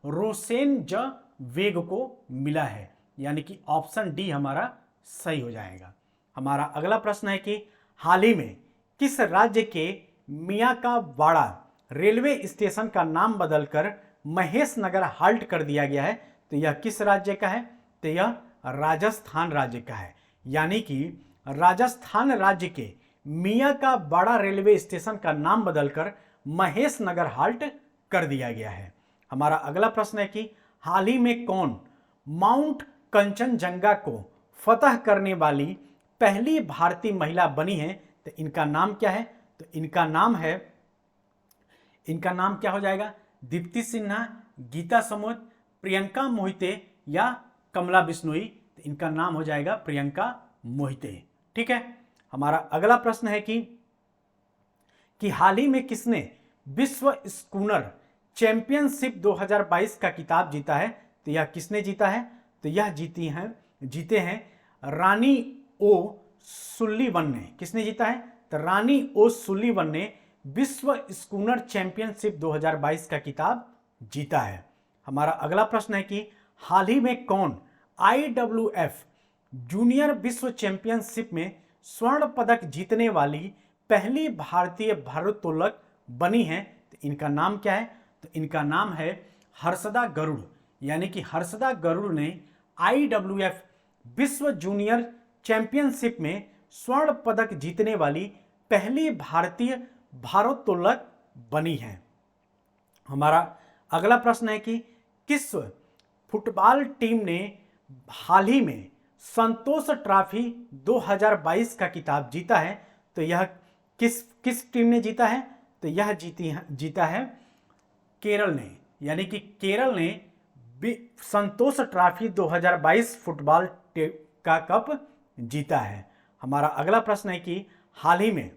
रोसेनजवेग को मिला है, यानी कि ऑप्शन डी हमारा सही हो जाएगा। हमारा अगला प्रश्न है कि हाल ही में किस राज्य के मियाकावाड़ा रेलवे स्टेशन का नाम बदलकर महेश नगर हाल्ट कर दिया गया है? तो यह किस राज्य का है? तो यह राजस्थान राज्य का है, यानी कि राजस्थान राज्य के मियाकावाड़ा रेलवे स्टेशन का नाम बदलकर महेश नगर हाल्ट कर दिया गया है। हमारा अगला प्रश्न है कि हाल ही में कौन माउंट कंचनजंगा को फतह करने वाली पहली भारतीय महिला बनी है? तो इनका नाम क्या है? तो इनका नाम क्या हो जाएगा? दीप्ति सिन्हा, गीता समोत, प्रियंका मोहिते या कमला बिश्नोई? तो इनका नाम हो जाएगा प्रियंका मोहिते। ठीक है। हमारा अगला प्रश्न है कि हाल ही में किसने विश्व स्कूनर चैंपियनशिप 2022 का खिताब जीता है? तो यह किसने जीता है? तो यह जीते हैं रानी ओ सुल्लीवन ने। किसने जीता है? तो रानी ओ सुल्लीवन ने विश्व स्कूनर चैंपियनशिप 2022 का खिताब जीता है। हमारा अगला प्रश्न है कि हाल ही में कौन IWF जूनियर विश्व चैंपियनशिप में स्वर्ण पदक जीतने वाली पहली भारतीय भारोत्तोलक बनी है? तो इनका नाम क्या है? तो इनका नाम है हर्षदा गरुड़, यानी कि हर्षदा गरुड़ ने IWF विश्व जूनियर चैंपियनशिप में स्वर्ण पदक जीतने वाली पहली भारतीय भारोत्तोलक बनी है। हमारा अगला प्रश्न है कि किस फुटबॉल टीम ने हाल ही में संतोष ट्रॉफी 2022 का खिताब जीता है? तो यह किस टीम ने जीता है? तो यह जीता है केरल ने, यानी कि केरल ने संतोष ट्रॉफी 2022 फुटबॉल का कप जीता है। हमारा अगला प्रश्न है कि हाल ही में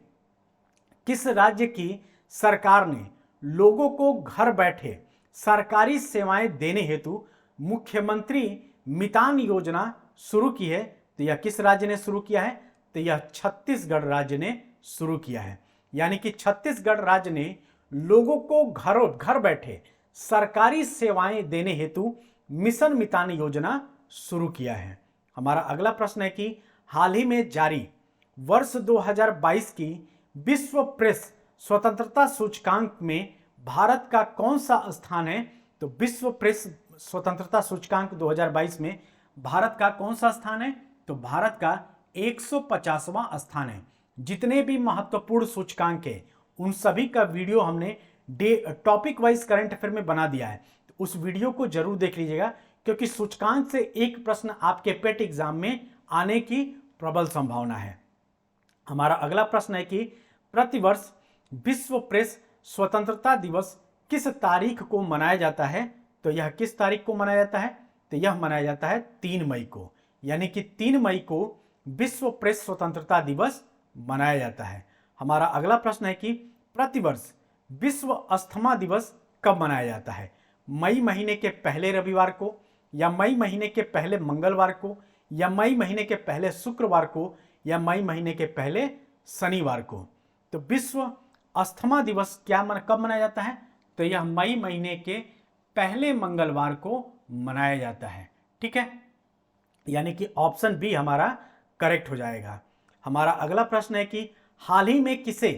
किस राज्य की सरकार ने लोगों को घर बैठे सरकारी सेवाएं देने हेतु मुख्यमंत्री मितान योजना शुरू की है? तो यह किस राज्य ने शुरू किया है? तो यह छत्तीसगढ़ राज्य ने शुरू किया है, यानी कि छत्तीसगढ़ राज्य ने लोगों को घर बैठे सरकारी सेवाएं देने हेतु मिशन मितान योजना शुरू किया है। हमारा अगला प्रश्न है कि हाल ही में जारी वर्ष 2022 की विश्व प्रेस स्वतंत्रता सूचकांक में भारत का कौन सा स्थान है? तो विश्व प्रेस स्वतंत्रता सूचकांक 2022 में भारत का कौन सा स्थान है? तो भारत का 150वां स्थान है। जितने भी महत्वपूर्ण सूचकांक है उन सभी का वीडियो हमने टॉपिक वाइज करंट अफेयर में बना दिया है, तो उस वीडियो को जरूर देख लीजिएगा, क्योंकि सूचकांक से एक प्रश्न आपके पेट एग्जाम में आने की प्रबल संभावना है। हमारा अगला प्रश्न है कि प्रतिवर्ष विश्व प्रेस स्वतंत्रता दिवस किस तारीख को मनाया जाता है? तो यह किस तारीख को मनाया जाता है? तो यह मनाया जाता है 3 मई को, यानी कि 3 मई को विश्व प्रेस स्वतंत्रता दिवस मनाया जाता है। हमारा अगला प्रश्न है कि प्रतिवर्ष विश्व अस्थमा दिवस कब मनाया जाता है? मई महीने के पहले रविवार को, या मई महीने के पहले मंगलवार को, या मई महीने के पहले शुक्रवार को, या मई महीने के पहले शनिवार को? तो विश्व अस्थमा दिवस कब मनाया जाता है? तो यह मई महीने के पहले मंगलवार को मनाया जाता है। ठीक है, यानी कि ऑप्शन बी हमारा करेक्ट हो जाएगा। हमारा अगला प्रश्न है कि हाल ही में किसे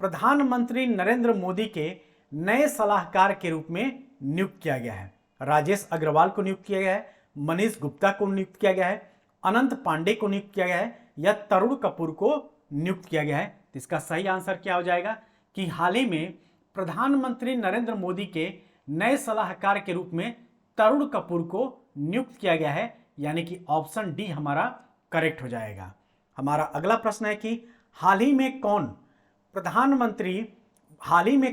प्रधानमंत्री नरेंद्र मोदी के नए सलाहकार के रूप में नियुक्त किया गया है? राजेश अग्रवाल को नियुक्त किया गया है, मनीष गुप्ता को नियुक्त किया गया है, अनंत पांडे को नियुक्त किया गया है, या तरुण कपूर को नियुक्त किया गया है? तो इसका सही आंसर क्या हो जाएगा कि हाल ही में प्रधानमंत्री नरेंद्र मोदी के नए सलाहकार के रूप में तरुण कपूर को नियुक्त किया गया है, यानी कि ऑप्शन डी हमारा करेक्ट हो जाएगा। हमारा अगला प्रश्न है कि हाल ही में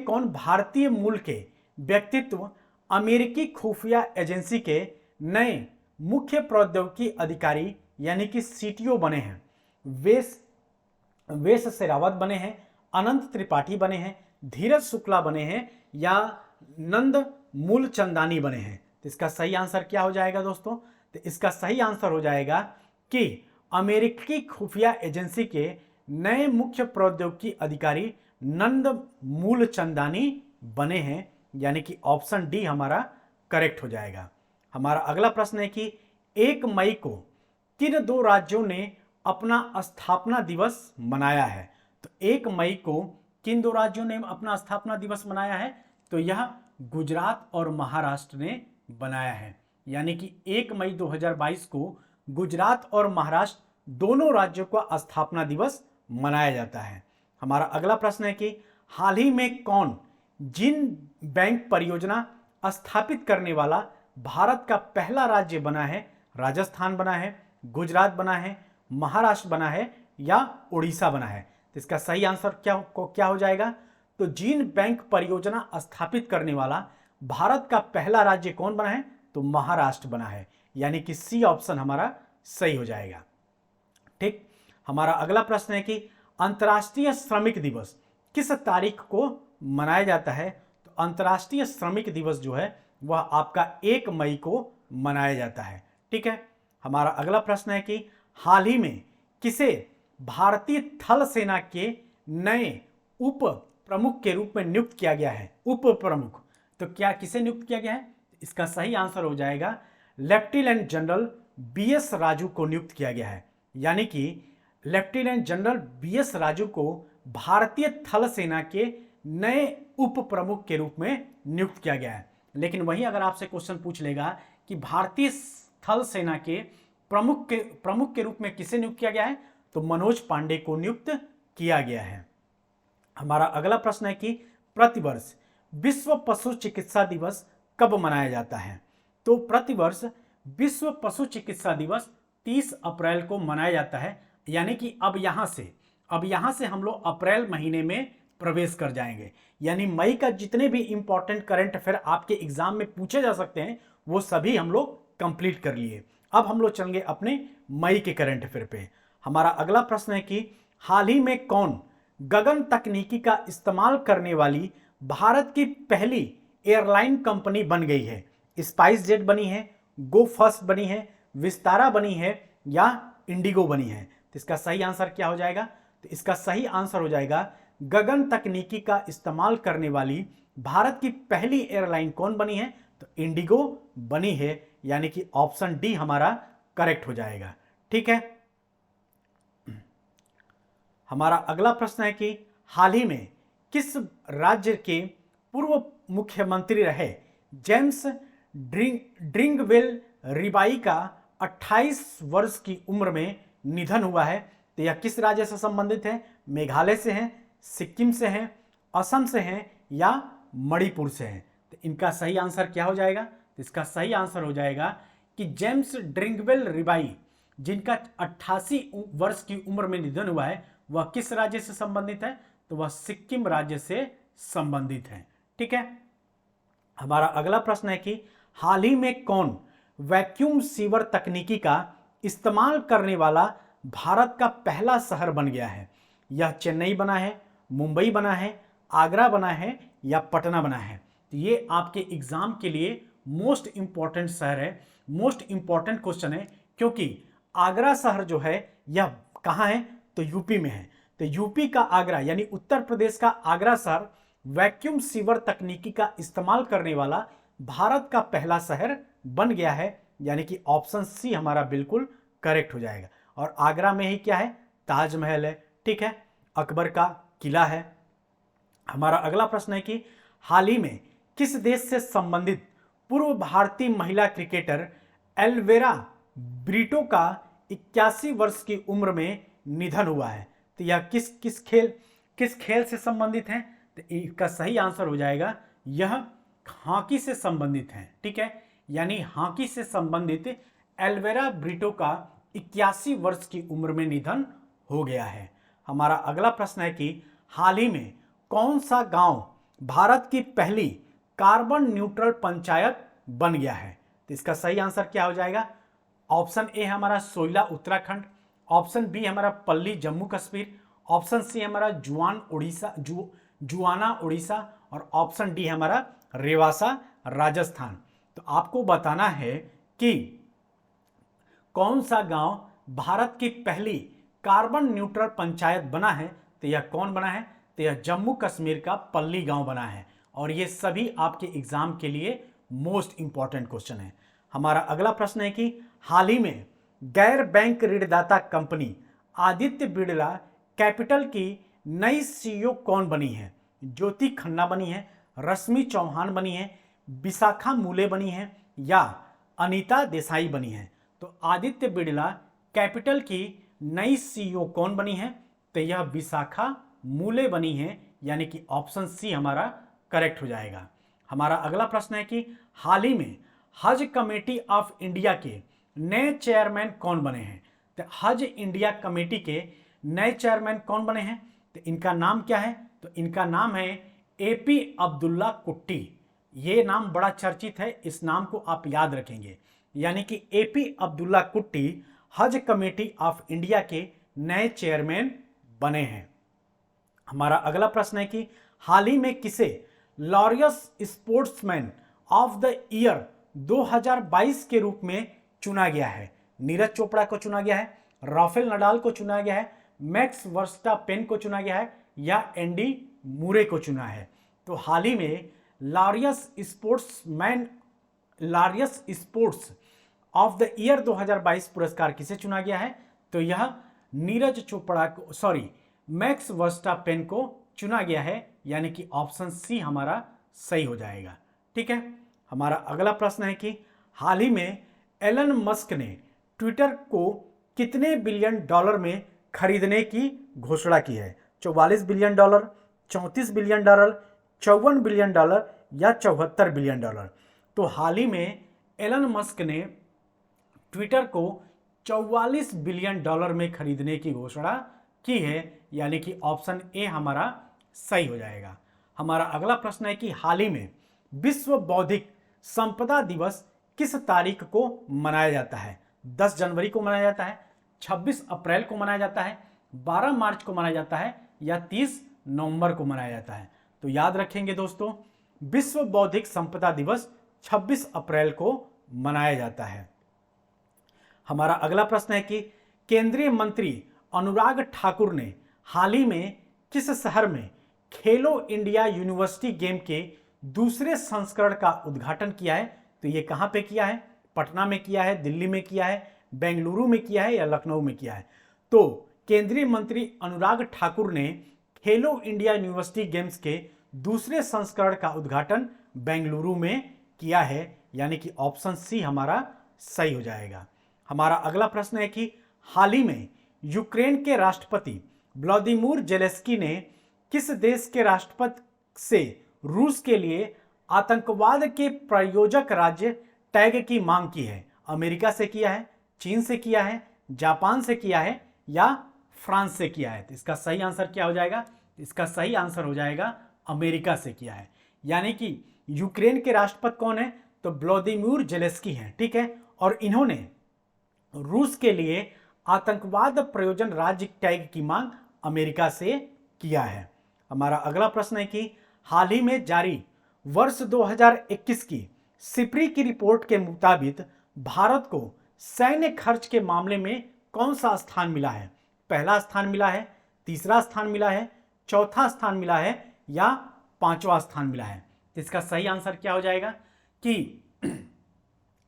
कौन भारतीय मूल के व्यक्तित्व अमेरिकी खुफिया एजेंसी के नए मुख्य प्रौद्योगिकी अधिकारी यानी कि सीटीओ बने हैं? वेश शेरावत बने हैं, अनंत त्रिपाठी बने हैं, धीरज शुक्ला बने हैं या नंद मूलचंदानी बने हैं? तो इसका सही आंसर क्या हो जाएगा दोस्तों? तो इसका सही आंसर हो जाएगा कि अमेरिकी खुफिया एजेंसी के नए मुख्य प्रौद्योगिकी अधिकारी नंद मूलचंदानी बने हैं, यानी कि ऑप्शन डी हमारा करेक्ट हो जाएगा। हमारा अगला प्रश्न है कि 1 मई को किन 2 राज्यों ने अपना स्थापना दिवस मनाया है? तो 1 मई को किन 2 राज्यों ने अपना स्थापना दिवस मनाया है? तो यह गुजरात और महाराष्ट्र ने बनाया है, यानी कि 1 मई 2022 को गुजरात और महाराष्ट्र दोनों राज्यों का स्थापना दिवस मनाया जाता है। हमारा अगला प्रश्न है कि हाल ही में कौन जिन बैंक परियोजना स्थापित करने वाला भारत का पहला राज्य बना है? राजस्थान बना है, गुजरात बना है, महाराष्ट्र बना है या उड़ीसा बना है? तो इसका सही आंसर क्या हो जाएगा? तो जिन बैंक परियोजना स्थापित करने वाला भारत का पहला राज्य कौन बना है? तो महाराष्ट्र बना है, यानी कि सी ऑप्शन हमारा सही हो जाएगा। ठीक। हमारा अगला प्रश्न है कि अंतर्राष्ट्रीय श्रमिक दिवस किस तारीख को मनाया जाता है? तो अंतर्राष्ट्रीय श्रमिक दिवस जो है वह आपका 1 मई को मनाया जाता है। ठीक है। हमारा अगला प्रश्न है कि हाल ही में किसे भारतीय थल सेना के नए उप प्रमुख के रूप में नियुक्त किया गया है? उप प्रमुख, तो क्या किसे नियुक्त किया गया है? इसका सही आंसर हो जाएगा लेफ्टिनेंट जनरल बीएस राजू को नियुक्त किया गया है, यानी कि लेफ्टिनेंट जनरल बीएस राजू को भारतीय थल सेना के नए उप प्रमुख के रूप में नियुक्त किया गया है। लेकिन वहीं अगर आपसे क्वेश्चन पूछ लेगा कि भारतीय थल सेना के प्रमुख के रूप में किसे नियुक्त किया गया है? तो मनोज पांडे को नियुक्त किया गया है। हमारा अगला प्रश्न है कि प्रतिवर्ष विश्व पशु चिकित्सा दिवस कब मनाया जाता है? तो प्रतिवर्ष विश्व पशु चिकित्सा दिवस 30 अप्रैल को मनाया जाता है, यानी कि अब यहां से हम लोग अप्रैल महीने में प्रवेश कर जाएंगे, यानी मई का जितने भी इंपॉर्टेंट करंट अफेयर आपके एग्जाम में पूछे जा सकते हैं वो सभी हम लोग कंप्लीट कर लिए। अब हम लोग चलेंगे अपने मई के करंट अफेयर पे। हमारा अगला प्रश्न है कि हाल ही में कौन गगन तकनीकी का इस्तेमाल करने वाली भारत की पहली एयरलाइन कंपनी बन गई है? स्पाइस जेट बनी है, गो फर्स्ट बनी है, विस्तारा बनी है या इंडिगो बनी है? तो इसका सही आंसर क्या हो जाएगा? तो इसका सही आंसर हो जाएगा गगन तकनीकी का इस्तेमाल करने वाली भारत की पहली एयरलाइन कौन बनी है? तो इंडिगो बनी है, यानी कि ऑप्शन डी हमारा करेक्ट हो जाएगा। ठीक है। हमारा अगला प्रश्न है कि हाल ही में किस राज्य के पूर्व मुख्यमंत्री रहे जेम्स ड्रिंगवेल रिबाई का 28 वर्ष की उम्र में निधन हुआ है? तो यह किस राज्य से संबंधित है? मेघालय से हैं, सिक्किम से हैं, असम से हैं या मणिपुर से हैं? तो इनका सही आंसर क्या हो जाएगा? तो इसका सही आंसर हो जाएगा कि जेम्स ड्रिंगवेल रिबाई जिनका 88 वर्ष की उम्र में निधन हुआ है वह किस राज्य से संबंधित है? तो वह सिक्किम राज्य से संबंधित है। ठीक है। हमारा अगला प्रश्न है कि हाल ही में कौन वैक्यूम सीवर तकनीकी का इस्तेमाल करने वाला भारत का पहला शहर बन गया है? यह चेन्नई बना है, मुंबई बना है, आगरा बना है या पटना बना है? तो ये आपके एग्जाम के लिए मोस्ट इंपॉर्टेंट शहर है, मोस्ट इंपॉर्टेंट क्वेश्चन है, क्योंकि आगरा शहर जो है यह कहाँ है? तो यूपी में है। तो यूपी का आगरा यानी उत्तर प्रदेश का आगरा शहर वैक्यूम सीवर तकनीकी का इस्तेमाल करने वाला भारत का पहला शहर बन गया है, यानी कि ऑप्शन सी हमारा बिल्कुल करेक्ट हो जाएगा। और आगरा में ही क्या है? ताजमहल है। ठीक है। अकबर का किला है। हमारा अगला प्रश्न है कि हाल ही में किस देश से संबंधित पूर्व भारतीय महिला क्रिकेटर एल्वेरा ब्रिटो का 81 वर्ष की उम्र में निधन हुआ है। तो यह किस खेल से संबंधित है? तो इसका सही आंसर हो जाएगा यह हॉकी से संबंधित है। ठीक है, यानी हॉकी से संबंधित एल्वेरा ब्रिटो का 81 वर्ष की उम्र में निधन हो गया है। हमारा अगला प्रश्न है कि हाल ही में कौन सा गांव भारत की पहली कार्बन न्यूट्रल पंचायत बन गया है? तो इसका सही आंसर क्या हो जाएगा? ऑप्शन ए हमारा सोइला उत्तराखंड, ऑप्शन बी हमारा पल्ली जम्मू कश्मीर, ऑप्शन सी हमारा जुआना उड़ीसा और ऑप्शन डी हमारा रेवासा राजस्थान। तो आपको बताना है कि कौन सा गांव भारत की पहली कार्बन न्यूट्रल पंचायत बना है। तो यह कौन बना है? तो यह जम्मू कश्मीर का पल्ली गांव बना है। और ये सभी आपके एग्जाम के लिए मोस्ट इंपॉर्टेंट क्वेश्चन है। हमारा अगला प्रश्न है कि हाल ही में गैर बैंक ऋणदाता कंपनी आदित्य बिड़ला कैपिटल की नई सीईओ कौन बनी है? ज्योति खन्ना बनी है, रश्मि चौहान बनी है, विशाखा मूले बनी है या अनीता देसाई बनी है? तो आदित्य बिड़ला कैपिटल की नई सीईओ कौन बनी है? तो यह विशाखा मूले बनी है, यानी कि ऑप्शन सी हमारा करेक्ट हो जाएगा। हमारा अगला प्रश्न है कि हाल ही में हज कमेटी ऑफ इंडिया के नए चेयरमैन कौन बने हैं? तो हज इंडिया कमेटी के नए चेयरमैन कौन बने हैं? तो इनका नाम क्या है? तो इनका नाम है एपी अब्दुल्ला कुट्टी। ये नाम बड़ा चर्चित है, इस नाम को आप याद रखेंगे। यानी कि एपी अब्दुल्ला कुट्टी हज कमेटी ऑफ इंडिया के नए चेयरमैन बने हैं। हमारा अगला प्रश्न है कि हाल ही में किसे Laureus sportsman of the year 2022 के रूप में चुना गया है? नीरज चोपड़ा को चुना गया है, राफेल नडाल को चुना गया है, मैक्स वर्स्टापेन को चुना गया है या एंडी मूरे को चुना है? तो हाल ही में Laureus sports of the year 2022 पुरस्कार किसे चुना गया है? तो यह नीरज चोपड़ा को मैक्स वर्स्टापेन को चुना गया है, यानी कि ऑप्शन सी हमारा सही हो जाएगा। ठीक है, हमारा अगला प्रश्न है कि हाल ही में एलन मस्क ने ट्विटर को कितने बिलियन डॉलर में खरीदने की घोषणा की है? 44 billion dollar, 34 billion dollar, 54 billion dollar या 74 बिलियन डॉलर? तो हाल ही में एलन मस्क ने ट्विटर को 44 बिलियन डॉलर में खरीदने की घोषणा की है, यानी कि ऑप्शन ए हमारा सही हो जाएगा। हमारा अगला प्रश्न है कि हाल ही में विश्व बौद्धिक संपदा दिवस किस तारीख को मनाया जाता है? 10 जनवरी को मनाया जाता है, 26 अप्रैल को मनाया जाता है, 12 मार्च को मनाया जाता है या 30 नवंबर को मनाया जाता है? तो याद रखेंगे दोस्तों, विश्व बौद्धिक संपदा दिवस 26 अप्रैल को मनाया जाता है। हमारा अगला प्रश्न है कि केंद्रीय मंत्री अनुराग ठाकुर ने हाल ही में किस शहर में खेलो इंडिया यूनिवर्सिटी गेम के दूसरे संस्करण का उद्घाटन किया है? तो ये कहां पे किया है? पटना में किया है, दिल्ली में किया है, बेंगलुरु में किया है या लखनऊ में किया है? तो केंद्रीय मंत्री अनुराग ठाकुर ने खेलो इंडिया यूनिवर्सिटी गेम्स के दूसरे संस्करण का उद्घाटन बेंगलुरु में किया है, यानी कि ऑप्शन सी हमारा सही हो जाएगा। हमारा अगला प्रश्न है कि हाल ही में यूक्रेन के राष्ट्रपति व्लादिमीर जेलेंस्की ने किस देश के राष्ट्रपति से रूस के लिए आतंकवाद के प्रायोजक राज्य टैग की मांग की है? अमेरिका से किया है, चीन से किया है, जापान से किया है या फ्रांस से किया है? तो इसका सही आंसर क्या हो जाएगा? इसका सही आंसर हो जाएगा अमेरिका से किया है। यानी कि यूक्रेन के राष्ट्रपति कौन है? तो व्लादिमीर जेलेंस्की हैं। ठीक है, और इन्होंने रूस के लिए आतंकवाद प्रयोजन राज्य टैग की मांग अमेरिका से किया है। हमारा अगला प्रश्न है कि हाल ही में जारी वर्ष 2021 की सिप्री की रिपोर्ट के मुताबिक भारत को सैन्य खर्च के मामले में कौन सा स्थान मिला है? पहला स्थान मिला है, तीसरा स्थान मिला है, चौथा स्थान मिला है या पांचवा स्थान मिला है? इसका सही आंसर क्या हो जाएगा कि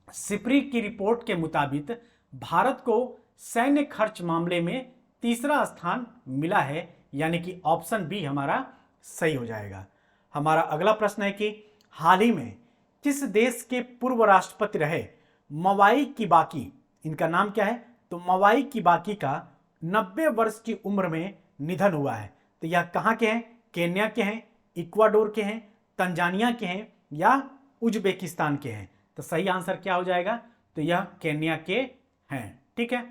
सिप्री की रिपोर्ट के मुताबिक भारत को सैन्य खर्च मामले में तीसरा स्थान मिला है, यानी कि ऑप्शन बी हमारा सही हो जाएगा। हमारा अगला प्रश्न है कि हाल ही में किस देश के पूर्व राष्ट्रपति रहे मवाई किबाकी, इनका नाम क्या है? तो मवाई किबाकी का 90 वर्ष की उम्र में निधन हुआ है। तो यह कहाँ के हैं? केन्या के हैं, इक्वाडोर के हैं, तंजानिया के हैं या उज्बेकिस्तान के हैं? तो सही आंसर क्या हो जाएगा? तो यह केन्या के हैं। ठीक है।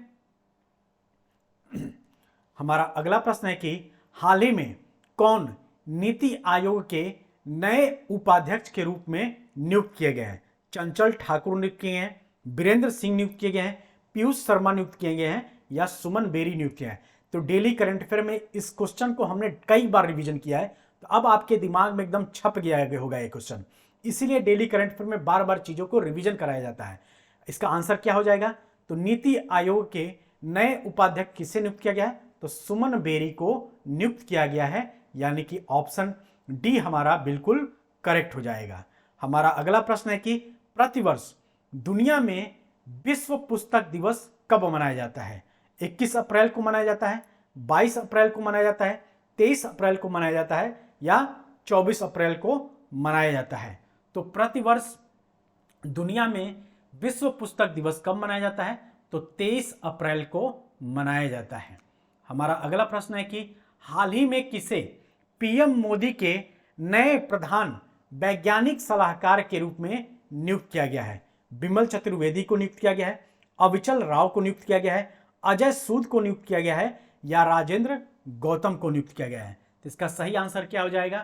हमारा अगला प्रश्न है कि हाल ही में कौन नीति आयोग के नए उपाध्यक्ष के रूप में नियुक्त किए गए हैं? चंचल ठाकुर नियुक्त किए हैं, वीरेंद्र सिंह नियुक्त किए गए हैं, पीयूष शर्मा नियुक्त किए गए हैं या सुमन बेरी नियुक्त किया है? तो डेली करंट अफेयर में इस क्वेश्चन को हमने कई बार रिवीजन किया है, तो अब आपके दिमाग में एकदम छप गया होगा ये क्वेश्चन, इसीलिए डेली करंट अफेयर में बार बार चीजों को रिवीजन कराया जाता है। इसका आंसर क्या हो जाएगा? तो नीति आयोग के नए उपाध्यक्ष किसे नियुक्त किया गया है? तो सुमन बेरी को नियुक्त किया गया है, यानी कि ऑप्शन डी हमारा बिल्कुल करेक्ट हो जाएगा। हमारा अगला प्रश्न है कि प्रतिवर्ष दुनिया में विश्व पुस्तक दिवस कब मनाया जाता है? 21 अप्रैल को मनाया जाता है, 22 अप्रैल को मनाया जाता है, 23 अप्रैल को मनाया जाता है या 24 अप्रैल को मनाया जाता है? तो प्रतिवर्ष दुनिया में विश्व पुस्तक दिवस कब मनाया जाता है? तो 23 अप्रैल को मनाया जाता है। हमारा अगला प्रश्न है कि हाल ही में किसे पीएम मोदी के नए प्रधान वैज्ञानिक सलाहकार के रूप में नियुक्त किया गया है? विमल चतुर्वेदी को नियुक्त किया गया है, अविचल राव को नियुक्त किया गया है, अजय सूद को नियुक्त किया गया है या राजेंद्र गौतम को नियुक्त किया गया है? तो इसका सही आंसर क्या हो जाएगा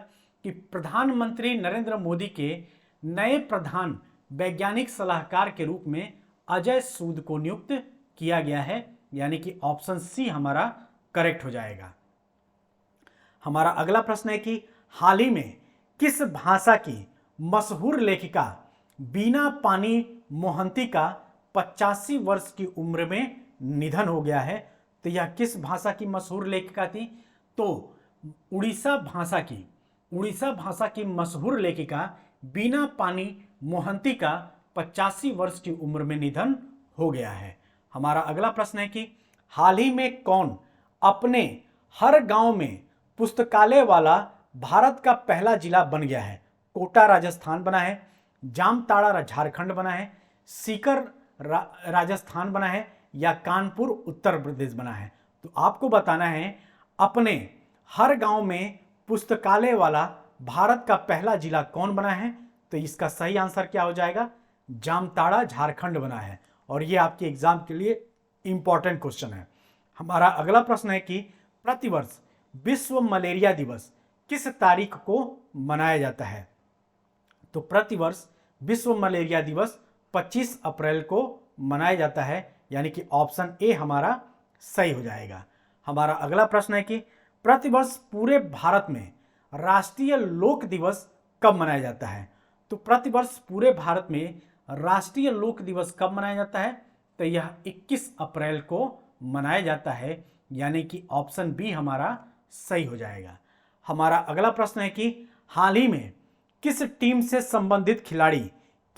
कि प्रधानमंत्री नरेंद्र मोदी के नए प्रधान वैज्ञानिक सलाहकार के रूप में अजय सूद को नियुक्त किया गया है, यानी कि ऑप्शन सी हमारा करेक्ट हो जाएगा। हमारा अगला प्रश्न है कि हाल ही में किस भाषा की मशहूर लेखिका बीना पानी मोहंती का 85 वर्ष की उम्र में निधन हो गया है? तो यह किस भाषा की मशहूर लेखिका थी? तो उड़ीसा भाषा की मशहूर लेखिका बीना पानी मोहंती का 85 वर्ष की उम्र में निधन हो गया है। हमारा अगला प्रश्न है कि हाल ही में कौन अपने हर गांव में पुस्तकालय वाला भारत का पहला जिला बन गया है? कोटा राजस्थान बना है, जामताड़ा झारखंड बना है, सीकर राजस्थान बना है या कानपुर उत्तर प्रदेश बना है? तो आपको बताना है अपने हर गांव में पुस्तकालय वाला भारत का पहला जिला कौन बना है? तो इसका सही आंसर क्या हो जाएगा? जामताड़ा झारखंड बना है, और ये आपके एग्जाम के लिए इंपॉर्टेंट क्वेश्चन है। हमारा अगला प्रश्न है कि प्रतिवर्ष विश्व मलेरिया दिवस किस तारीख को मनाया जाता है? तो प्रतिवर्ष विश्व मलेरिया दिवस 25 अप्रैल को मनाया जाता है, यानी कि ऑप्शन ए हमारा सही हो जाएगा। हमारा अगला प्रश्न है कि प्रतिवर्ष पूरे भारत में राष्ट्रीय लोक दिवस कब मनाया जाता है? तो प्रतिवर्ष पूरे भारत में राष्ट्रीय लोक दिवस कब मनाया जाता है? तो यह 21 अप्रैल को मनाया जाता है, यानी कि ऑप्शन बी हमारा सही हो जाएगा। हमारा अगला प्रश्न है कि हाल ही में किस टीम से संबंधित खिलाड़ी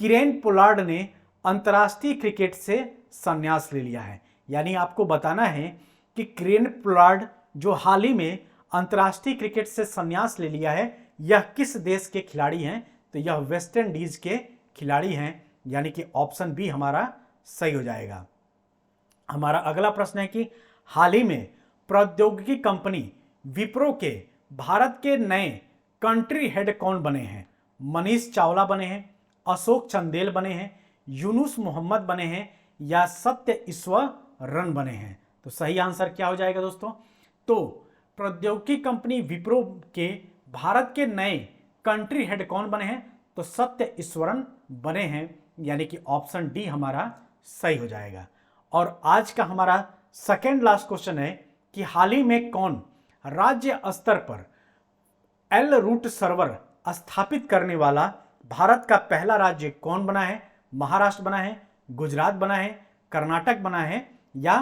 किरेन पोलार्ड ने अंतर्राष्ट्रीय क्रिकेट से संन्यास ले लिया है? यानी आपको बताना है कि किरेन पोलार्ड जो हाल ही में अंतर्राष्ट्रीय क्रिकेट से संन्यास ले लिया है, यह किस देश के खिलाड़ी हैं? तो यह वेस्ट इंडीज के खिलाड़ी हैं, यानी कि ऑप्शन बी हमारा सही हो जाएगा। हमारा अगला प्रश्न है कि हाल ही में प्रौद्योगिकी कंपनी विप्रो के भारत के नए कंट्री हेड कौन बने हैं? मनीष चावला बने हैं, अशोक चंदेल बने हैं, यूनुस मोहम्मद बने हैं या सत्य ईश्वरन बने हैं? तो सही आंसर क्या हो जाएगा दोस्तों? तो प्रौद्योगिकी कंपनी विप्रो के भारत के नए कंट्री हेड कौन बने हैं? तो सत्य ईश्वरन बने हैं, यानी कि ऑप्शन डी हमारा सही हो जाएगा। और आज का हमारा सेकेंड लास्ट क्वेश्चन है कि हाल ही में कौन राज्य स्तर पर एल रूट सर्वर स्थापित करने वाला भारत का पहला राज्य कौन बना है? महाराष्ट्र बना है, गुजरात बना है, कर्नाटक बना है या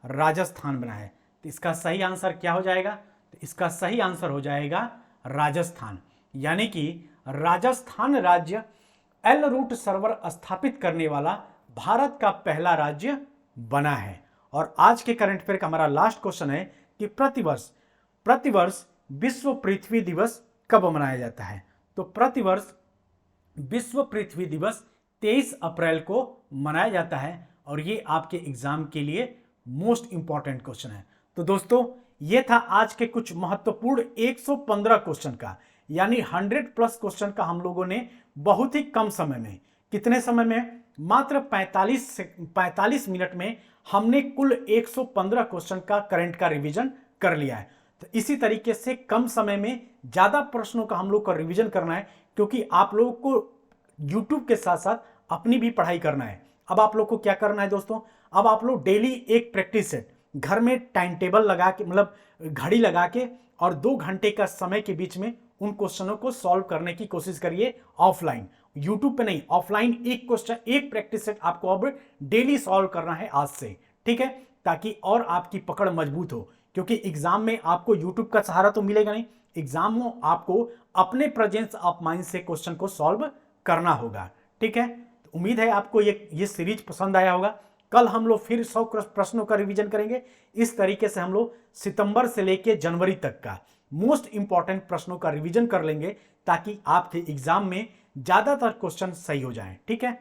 राजस्थान बना है? तो इसका सही आंसर क्या हो जाएगा? तो इसका सही आंसर हो जाएगा राजस्थान, यानी कि राजस्थान राज्य एल रूट सर्वर स्थापित करने वाला भारत का पहला राज्य बना है। और आज के करंट अफेयर का हमारा लास्ट क्वेश्चन है कि प्रतिवर्ष विश्व पृथ्वी दिवस कब मनाया जाता है? तो प्रतिवर्ष विश्व पृथ्वी दिवस 23 अप्रैल को मनाया जाता है, और ये आपके एग्जाम के लिए मोस्ट इंपॉर्टेंट क्वेश्चन है। तो दोस्तों ये था आज के कुछ महत्वपूर्ण 115 क्वेश्चन का, यानी 100+ क्वेश्चन का हम लोगों ने बहुत ही कम समय में, कितने समय में, मात्र 45 मिनट में हमने कुल 115 क्वेश्चन का करंट का रिवीजन कर लिया है। तो इसी तरीके से कम समय में ज्यादा प्रश्नों का हम लोग को रिवीजन करना है, क्योंकि आप लोगों को YouTube के साथ साथ अपनी भी पढ़ाई करना है। अब आप लोग को क्या करना है दोस्तों, अब आप लोग डेली एक प्रैक्टिस सेट घर में टाइम टेबल लगा के, मतलब घड़ी लगा के, और 2 घंटे का समय के बीच में उन क्वेश्चनों को सॉल्व करने की कोशिश करिए ऑफलाइन, यूट्यूब पे नहीं, ऑफलाइन एक क्वेश्चन, एक प्रैक्टिस सेट आपको अब डेली सॉल्व करना है आज से, ठीक है, ताकि और आपकी पकड़ मजबूत हो। क्योंकि एग्जाम में आपको यूट्यूब का सहारा तो मिलेगा नहीं, एग्जाम में आपको अपने प्रेजेंस ऑफ माइंड से क्वेश्चन को सॉल्व करना होगा, ठीक है। तो उम्मीद है आपको ये सीरीज पसंद आया होगा। कल हम लोग फिर 100 प्रश्नों का रिवीजन करेंगे। इस तरीके से हम लोग सितंबर से लेकर जनवरी तक का मोस्ट इंपॉर्टेंट प्रश्नों का रिवीजन कर लेंगे, ताकि आपके एग्जाम में ज्यादातर क्वेश्चन सही हो जाएं, ठीक है।